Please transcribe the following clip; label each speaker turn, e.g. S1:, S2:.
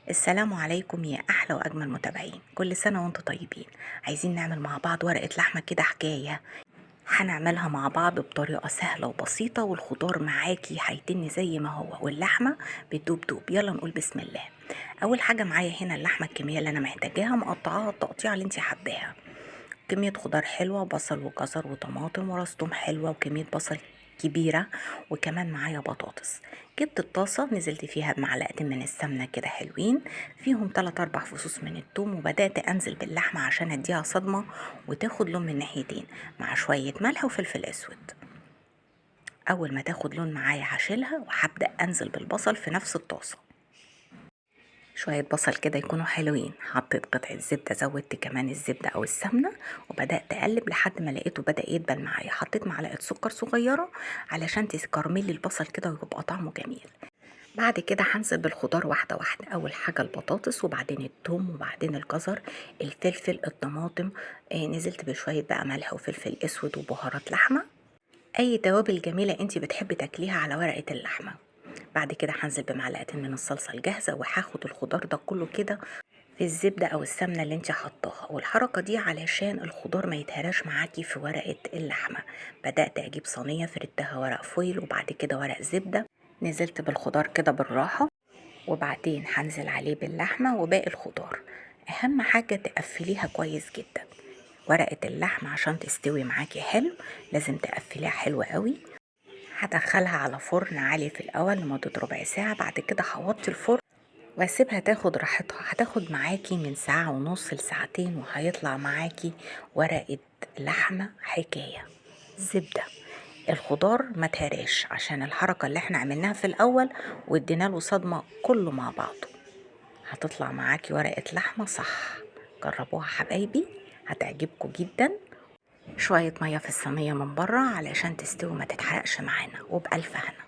S1: السلام عليكم يا احلى واجمل متابعين، كل سنه وانتم طيبين. عايزين نعمل مع بعض ورقه لحمه كده حكايه. هنعملها مع بعض بطريقه سهله وبسيطه، والخضار معاكي هيتن زي ما هو، واللحمه بتدوب دوب. يلا نقول بسم الله. اول حاجه معايا هنا اللحمه، الكميه اللي انا محتاجاها مقطعاها التقطيعه اللي انت حباها. كمية خضار حلوة، بصل وجزر وطماطم وراس توم حلوة، وكمية بصل كبيرة، وكمان معايا بطاطس. جبت الطاسة نزلت فيها بمعلقتين من السمنة كده حلوين، فيهم 3 4 فصوص من التوم، وبدأت أنزل باللحمة عشان أديها صدمة وتاخد لون من ناحيتين، مع شوية ملح وفلفل أسود. أول ما تاخد لون معايا هشيلها، وهبدأ أنزل بالبصل في نفس الطاسة. شوية بصل كده يكونوا حلوين، حطيت قطعة زبدة، زودت كمان الزبدة أو السمنة، وبدأت أقلب لحد ما لقيته بدأ يدبل معايا. حطيت معلقة سكر صغيرة علشان تكرملي البصل كده ويبقى طعمه جميل. بعد كده هنزل بالخضار واحدة واحدة، أول حاجة البطاطس، وبعدين الثوم، وبعدين الجزر، الفلفل، الطماطم. نزلت بشوية بقى ملح وفلفل أسود وبهارات لحمة، أي توابل جميلة انتي بتحبي تاكليها على ورقة اللحمة. بعد كده هنزل بمعلقتين من الصلصة الجاهزة، وهاخد الخضار ده كله كده في الزبدة او السمنة اللي انت حطاها، والحركة دي علشان الخضار ما يتهراش معاكي في ورقة اللحمة. بدأت اجيب صينية فردتها ورق فويل، وبعد كده ورق زبدة، نزلت بالخضار كده بالراحة، وبعدين هنزل عليه باللحمة وباقي الخضار. اهم حاجة تقفليها كويس جدا. ورقة اللحمة عشان تستوي معاكي حلو لازم تقفليها حلو قوي. هدخلها على فرن عالي في الاول لمدة ربع ساعة، بعد كده هوطي الفرن واسيبها تاخد راحتها. هتاخد معاكي من ساعة ونص لساعتين، وهيطلع معاكي ورقة لحمة حكاية. زبدة، الخضار ما تهراش عشان الحركة اللي احنا عملناها في الاول، وادينا له صدمة كله مع بعضه. هتطلع معاكي ورقة لحمة صح. جربوها حبايبي، هتعجبكم جدا. شوية مية في الصينية من بره علشان تستوي ما تتحرقش معانا، وبألف هنا.